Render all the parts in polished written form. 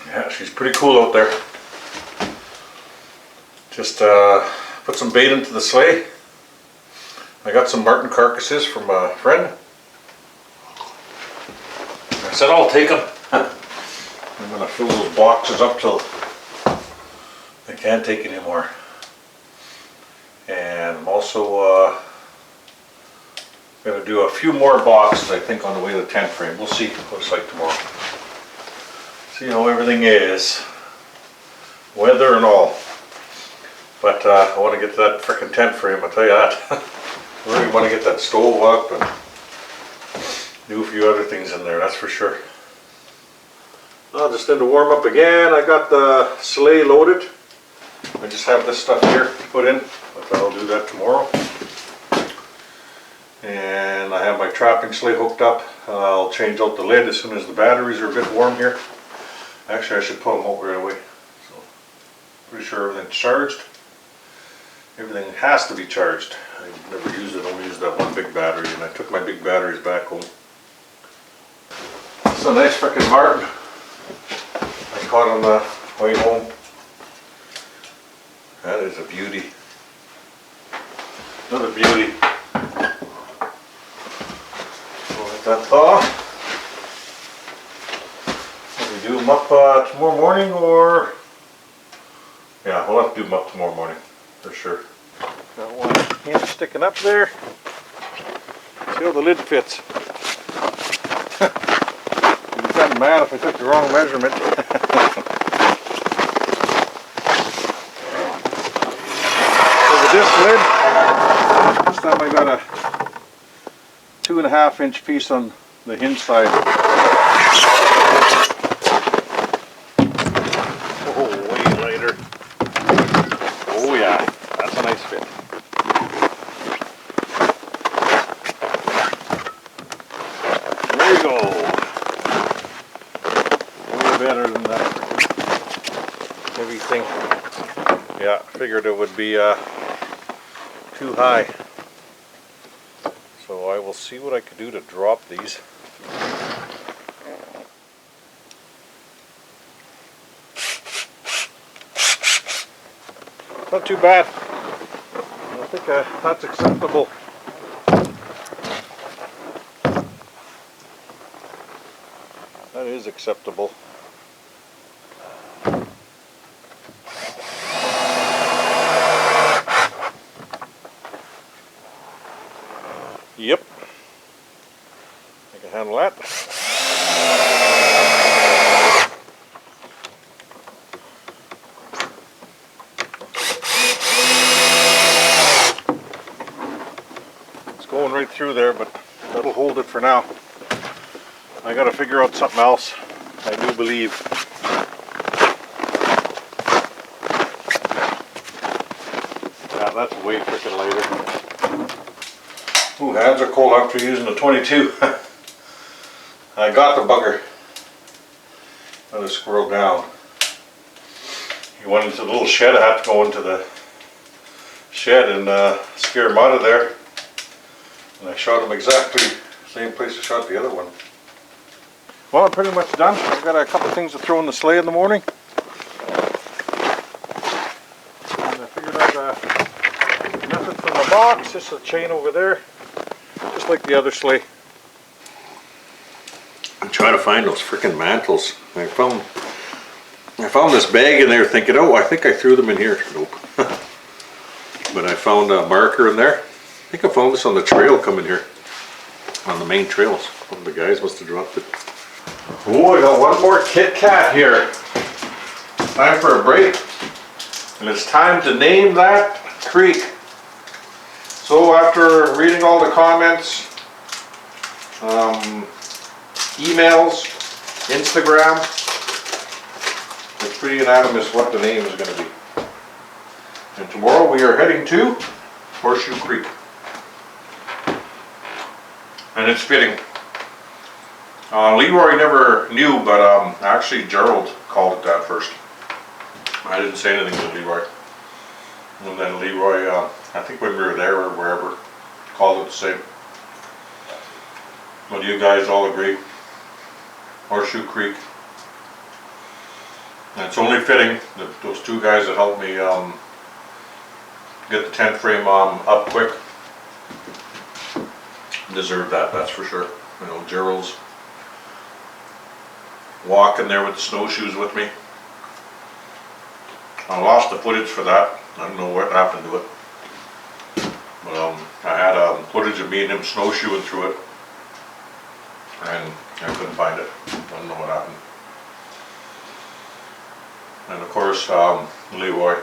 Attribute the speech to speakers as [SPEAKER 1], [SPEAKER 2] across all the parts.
[SPEAKER 1] Yeah, she's pretty cool out there. Just put some bait into the sleigh. I got some marten carcasses from a friend. I said I'll take them. I'm going to fill those boxes up till I can't take anymore. And I'm also going to do a few more boxes, I think, on the way to the tent frame. We'll see what it's like tomorrow. See how everything is. Weather and all. But I want to get to that frickin' tent frame, I'll tell you that. I really want to get that stove up and do a few other things in there, that's for sure. Well, just in to warm up again. I got the sleigh loaded. I just have this stuff here to put in, but I'll do that tomorrow. And I have my trapping sleigh hooked up. I'll change out the lid as soon as the batteries are a bit warm here. Actually, I should put them out right away. So, pretty sure everything's charged. Everything has to be charged. I never used it, only used that one big battery, and I took my big batteries back home. It's a nice frickin' marten I caught on the way home. That is a beauty. Another beauty. So let that thaw. Will we do them up tomorrow morning, or? Yeah, we'll have to do them up tomorrow morning, for sure. Got one hinge sticking up there. See how the lid fits. You'd be kind of mad if I took the wrong measurement. This lid, this time I got a 2.5 inch piece on the hinge side. Oh, way lighter. Oh yeah, that's a nice fit. There we go. Way better than that heavy thing. Yeah, figured it would be too high. So I will see what I can do to drop these. Not too bad. I think that's acceptable. That is acceptable. Yep, I can handle that. It's going right through there, but that'll hold it for now. I gotta figure out something else, I do believe. Yeah, that's way freaking lighter. Ooh, hands are cold after using the 22. I got the bugger. Let it squirrel down. He went into the little shed. I had to go into the shed and scare him out of there. And I shot him exactly the same place I shot the other one. Well, I'm pretty much done. I've got a couple things to throw in the sleigh in the morning. And I figured out a method for my box. This is a chain over there. Just like the other sleigh. I'm trying to find those freaking mantles. I found this bag in there thinking, oh, I think I threw them in here. Nope. But I found a marker in there. I think I found this on the trail coming here. On the main trails. One of the guys must have dropped it. Oh, I got one more Kit Kat here. Time for a break. And it's time to name that creek. So after reading all the comments, emails, Instagram, it's pretty unanimous what the name is going to be. And tomorrow we are heading to Horseshoe Creek. And it's fitting. Leroy never knew, but actually Gerald called it that first. I didn't say anything to Leroy. And then Leroy, I think when we were there or wherever, called it the same. But you guys all agree? Horseshoe Creek. And it's only fitting that those two guys that helped me get the tent frame up quick deserve that, that's for sure. You know, Gerald's walking there with the snowshoes with me. I lost the footage for that. I don't know what happened to it. But I had footage of me and him snowshoeing through it. And I couldn't find it. I don't know what happened. And of course, Leroy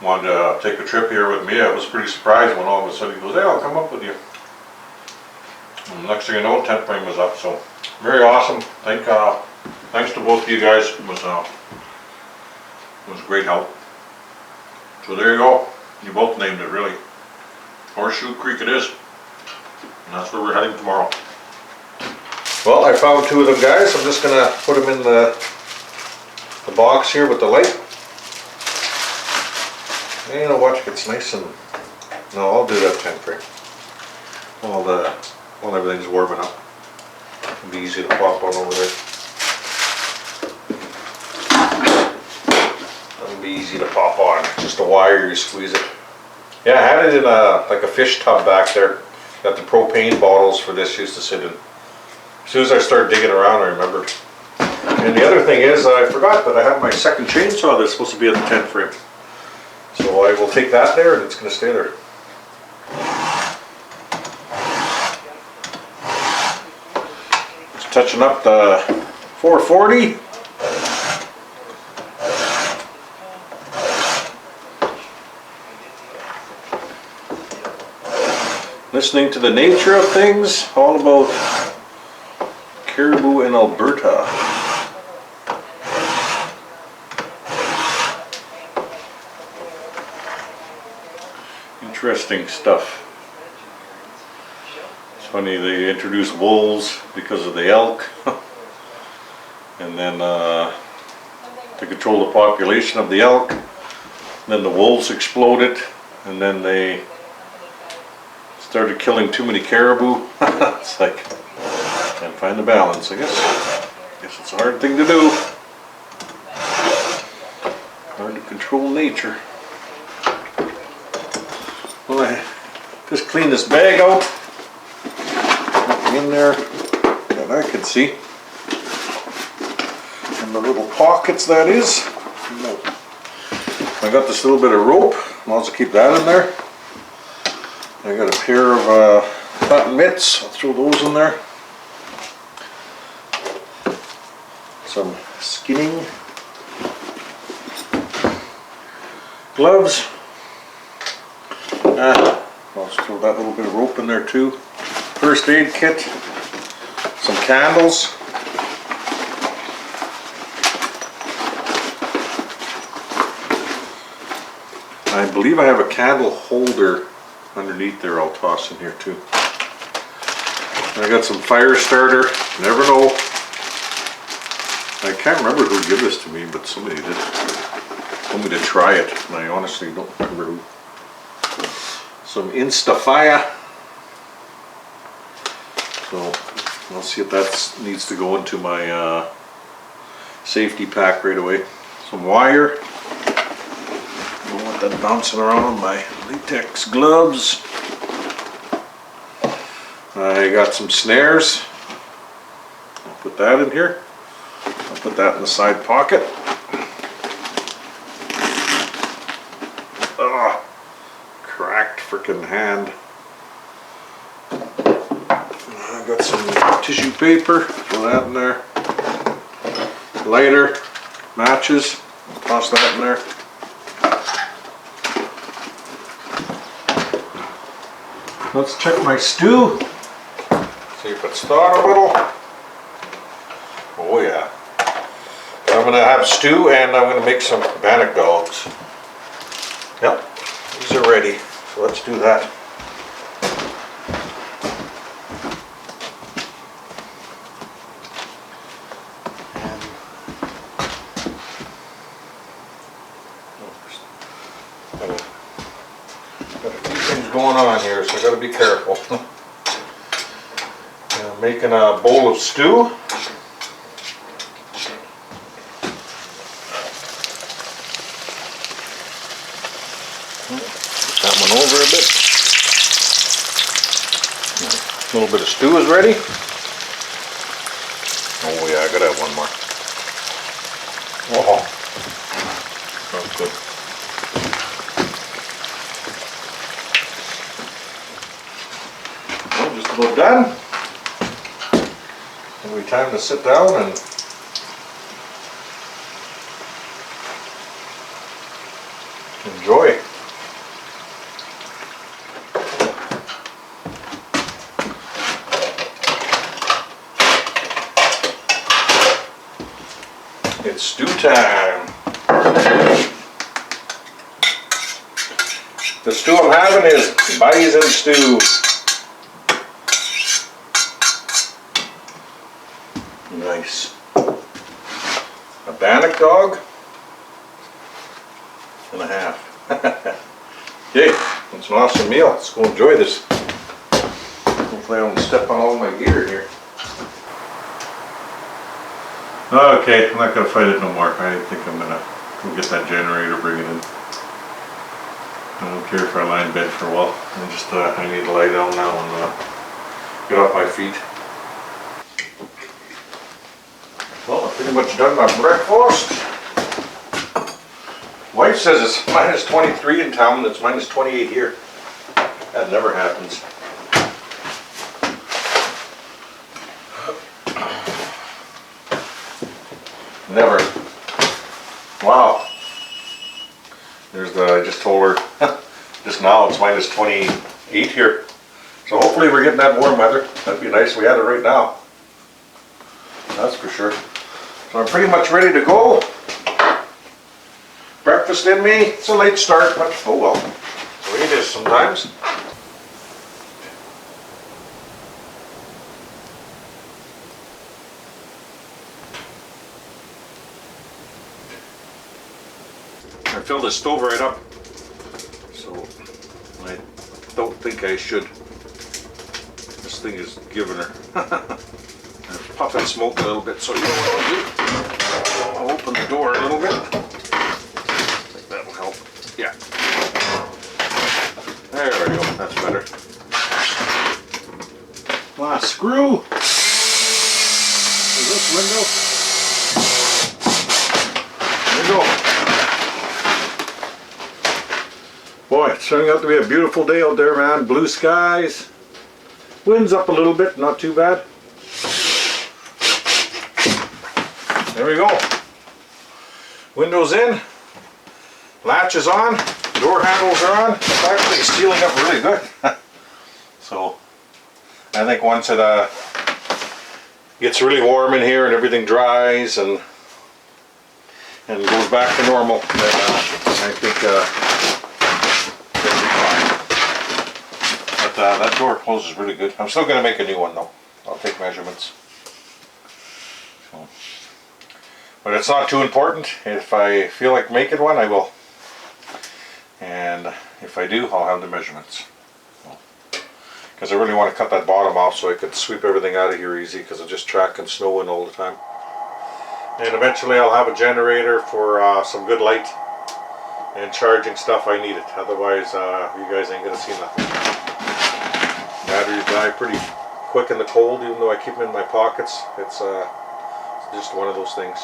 [SPEAKER 1] wanted to take a trip here with me. I was pretty surprised when all of a sudden he goes, hey, I'll come up with you. And next thing you know, tent frame was up. So very awesome. Thanks to both of you guys. It was great help. So there you go. You both named it, really. Horseshoe Creek it is. And that's where we're heading tomorrow. Well, I found two of them guys. I'm just gonna put them in the box here with the light. And you know, watch, it's nice and, no, I'll do that tent frame. While everything's warming up. It'll be easy to pop on over there. It'll be easy to pop on. Just a wire, you squeeze it. Yeah, I had it in like a fish tub back there. Got the propane bottles for this used to sit in. As soon as I started digging around, I remembered. And the other thing is, I forgot that I have my second chainsaw that's supposed to be at the tent frame. So I will take that there and it's going to stay there. Just touching up the 440. Listening to the nature of things, all about caribou in Alberta. Interesting stuff. It's funny, they introduced wolves because of the elk. And then to control the population of the elk. Then the wolves exploded, and then they started killing too many caribou. It's like, can't find the balance, I guess. Guess it's a hard thing to do. Hard to control nature. Well, I just cleaned this bag out. Nothing in there that I can see. And the little pockets, that is. I got this little bit of rope. I'll also keep that in there. I got a pair of cotton mitts. I'll throw those in there. Some skinning gloves. I'll just throw that little bit of rope in there too. First aid kit. Some candles. I believe I have a candle holder underneath there. I'll toss in here too. I got some fire starter. Never know. I can't remember who gave this to me, but somebody did. Told me to try it, and I honestly don't remember who. Some Instafire. So I'll see if that needs to go into my safety pack right away. Some wire. Don't want that bouncing around on my latex gloves. I got some snares. I'll put that in here. I'll put that in the side pocket. Ah, cracked frickin' hand. I got some tissue paper. Throw that in there. Lighter, matches. Toss that in there. Let's check my stew. See if it's thawed a little. Oh yeah. I'm gonna have stew and I'm gonna make some bannock dogs. Yep, these are ready. So let's do that. Got a few things going on here, so I gotta be careful. I'm making a bowl of stew. Put that one over a bit. A little bit of stew is ready. Oh yeah, I gotta have one more. Oh, sounds good. Well, just about done. It'll be time to sit down and enjoy. It's stew time. The stew I'm having is bison stew. Nice. A bannock dog and a half. Yay, it's an awesome meal. Let's go enjoy this. Hopefully I don't step on all my gear here. Okay, I'm not going to fight it no more. I think I'm going to go get that generator, bring it in. I don't care if I lie in bed for a while. I need to lie down now and get off my feet. Well, I've pretty much done my breakfast. Wife says it's minus 23 in town and it's minus 28 here. That never happens. Never. Wow. I just told her, just now it's minus 28 here. So hopefully we're getting that warm weather. That'd be nice. We had it right now. That's for sure. So I'm pretty much ready to go. Breakfast in me. It's a late start, but oh well. That's the way it is sometimes. I filled the stove right up, so I don't think I should. This thing is giving her. I'm puffing smoke a little bit, so you know what I'll do? I'll open the door a little bit. I think that will help. Yeah. There we go, that's better. Last screw. Is this window? There we go. Boy, it's turning out to be a beautiful day out there, man. Blue skies. Wind's up a little bit, not too bad. There we go. Windows in. Latch is on. Door handles are on. It's actually sealing up really good. So, I think once it gets really warm in here and everything dries and goes back to normal, then I think that door closes really good. I'm still going to make a new one though. I'll take measurements. So, but it's not too important. If I feel like making one, I will. And if I do, I'll have the measurements. Because I really want to cut that bottom off so I could sweep everything out of here easy, because I'm just tracking snow in all the time. And eventually I'll have a generator for some good light and charging stuff. I need it. Otherwise, you guys ain't going to see nothing. Batteries die pretty quick in the cold, even though I keep them in my pockets. It's just one of those things.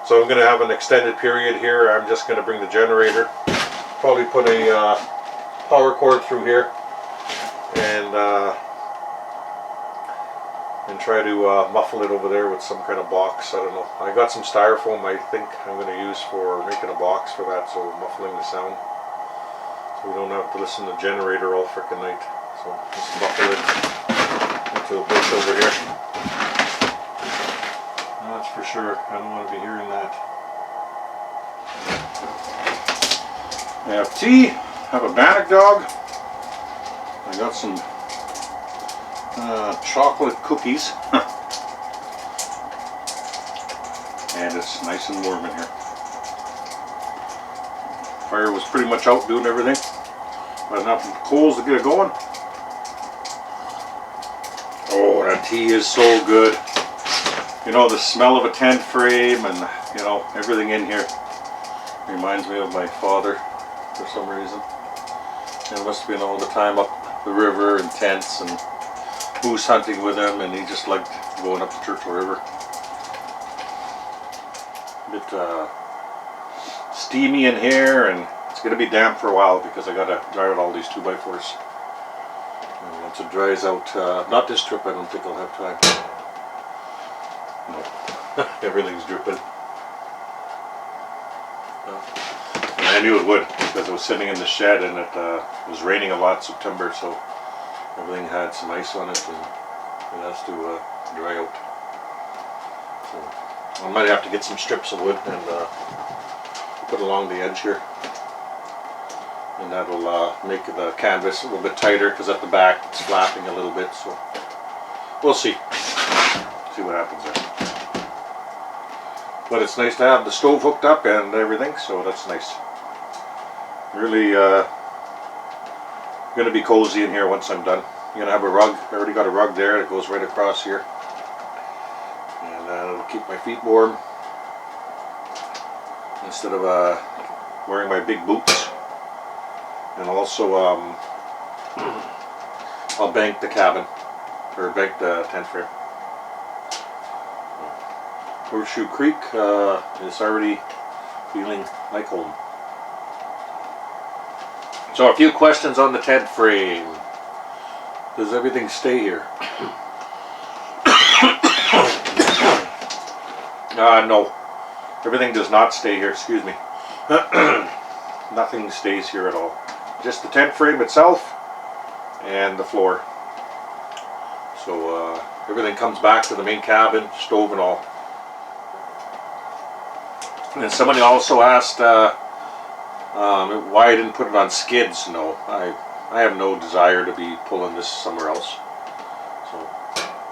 [SPEAKER 1] So I'm going to have an extended period here. I'm just going to bring the generator, probably put a power cord through here, and try to muffle it over there with some kind of box. I don't know. I got some styrofoam I think I'm going to use for making a box for that, so muffling the sound. So we don't have to listen to the generator all frickin' night. So just muffle it into a bush over here. That's for sure. I don't want to be hearing that. I have tea. I have a bannock dog. I got some chocolate cookies. And it's nice and warm in here. Fire was pretty much out doing everything. Got enough coals to get it going. Oh, that tea is so good. You know, the smell of a tent frame and, you know, everything in here reminds me of my father for some reason. And must have been all the time up the river in tents and moose hunting with him, and he just liked going up the Churchill River. A bit steamy in here, and it's going to be damp for a while because I got to dry out all these 2x4s. And once it dries out, not this trip, I don't think I'll have time. No, everything's dripping. And I knew it would because I was sitting in the shed and it was raining a lot in September, so everything had some ice on it and it has to dry out. So I might have to get some strips of wood and put along the edge here. And that'll make the canvas a little bit tighter because at the back it's flapping a little bit, so we'll see. See what happens there. But it's nice to have the stove hooked up and everything, so that's nice. Really gonna be cozy in here once I'm done. I'm gonna have a rug. I already got a rug there that goes right across here. And it'll keep my feet warm instead of wearing my big boots. And also I'll bank the cabin, or bank the tent frame. Horseshoe Creek is already feeling like home. So a few questions on the tent frame. Does everything stay here? No. Everything does not stay here, excuse me. Nothing stays here at all. Just the tent frame itself and the floor. So everything comes back to the main cabin, stove and all. And somebody also asked why I didn't put it on skids. No, I have no desire to be pulling this somewhere else. So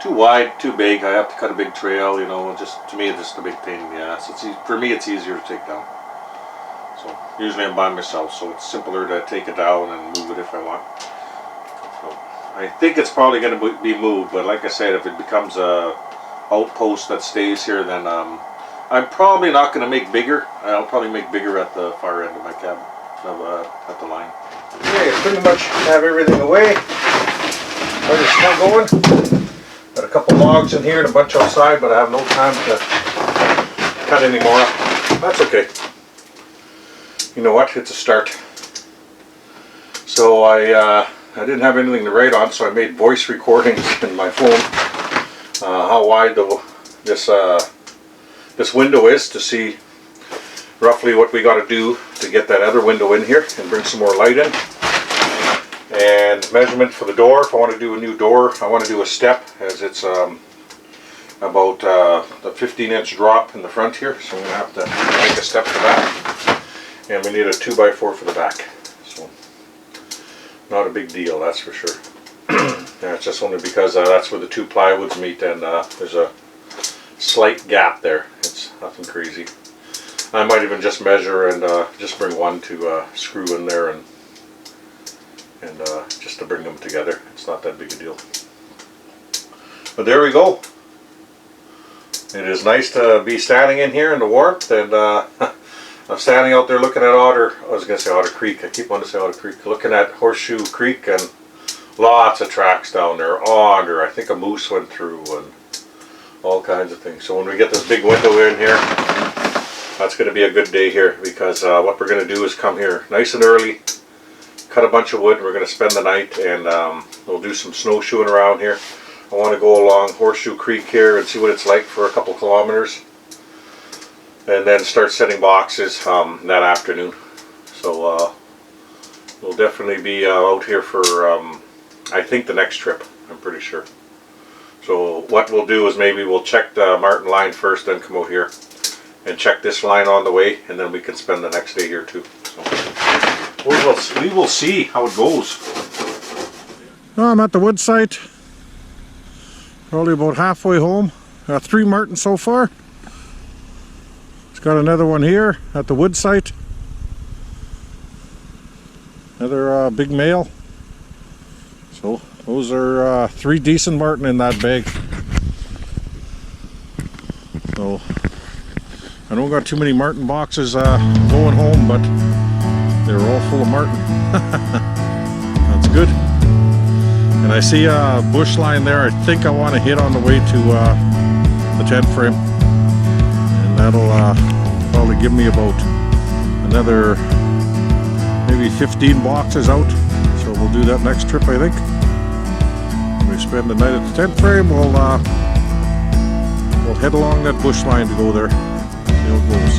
[SPEAKER 1] too wide, too big. I have to cut a big trail, you know. Just to me, it's just a big pain in the ass. For me, it's easier to take down. So usually I'm by myself, so it's simpler to take it down and move it if I want. So I think it's probably going to be moved, but like I said, if it becomes a outpost that stays here, then I'm probably not going to make bigger. I'll probably make bigger at the far end of my cabin, at the line. Okay, pretty much have everything away. Fire's still going. Got a couple logs in here and a bunch outside, but I have no time to cut any more up. That's okay. You know what? It's a start. So I didn't have anything to write on, so I made voice recordings in my phone. How wide this window is, to see roughly what we got to do to get that other window in here and bring some more light in. And measurement for the door. If I want to do a new door, I want to do a step, as it's about the 15-inch drop in the front here, so I'm going to have to make a step for that. And we need a 2x4 for the back, so not a big deal, that's for sure. Yeah, it's just only because that's where the two plywoods meet, and there's a slight gap there. It's nothing crazy. I might even just measure and just bring one to screw in there and just to bring them together. It's not that big a deal. But there we go. It is nice to be standing in here in the warmth, and I'm standing out there looking at Otter Creek. I keep wanting to say Otter Creek. Looking at Horseshoe Creek, and lots of tracks down there. Otter, I think a moose went through, and all kinds of things. So when we get this big window in here, that's going to be a good day here, because what we're going to do is come here nice and early, cut a bunch of wood. We're going to spend the night, and we'll do some snowshoeing around here. I want to go along Horseshoe Creek here and see what it's like for a couple kilometers, and then start setting boxes that afternoon. So we'll definitely be out here for I think the next trip, I'm pretty sure. So what we'll do is maybe we'll check the Martin line first, then come out here and check this line on the way, and then we can spend the next day here too. So we will see how it goes.
[SPEAKER 2] Well, I'm at the wood site, probably about halfway home. Got 3 martins so far. It's got another one here at the wood site. Another big male. So those are 3 decent marten in that bag. So I don't got too many marten boxes going home, but they're all full of marten. good. And I see a bush line there. I think I want to hit on the way to the tent frame, and that'll probably give me about another maybe 15 boxes out. So we'll do that next trip, I think. When we spend the night at the tent frame, we'll head along that bush line to go there. See how it goes.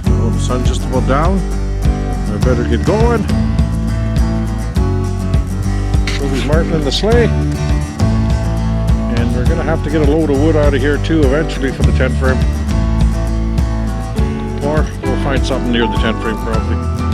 [SPEAKER 2] So the sun's just about down. I better get going. Toby's Martin in the sleigh. And we're gonna have to get a load of wood out of here too eventually for the tent frame. Or we'll find something near the tent frame probably.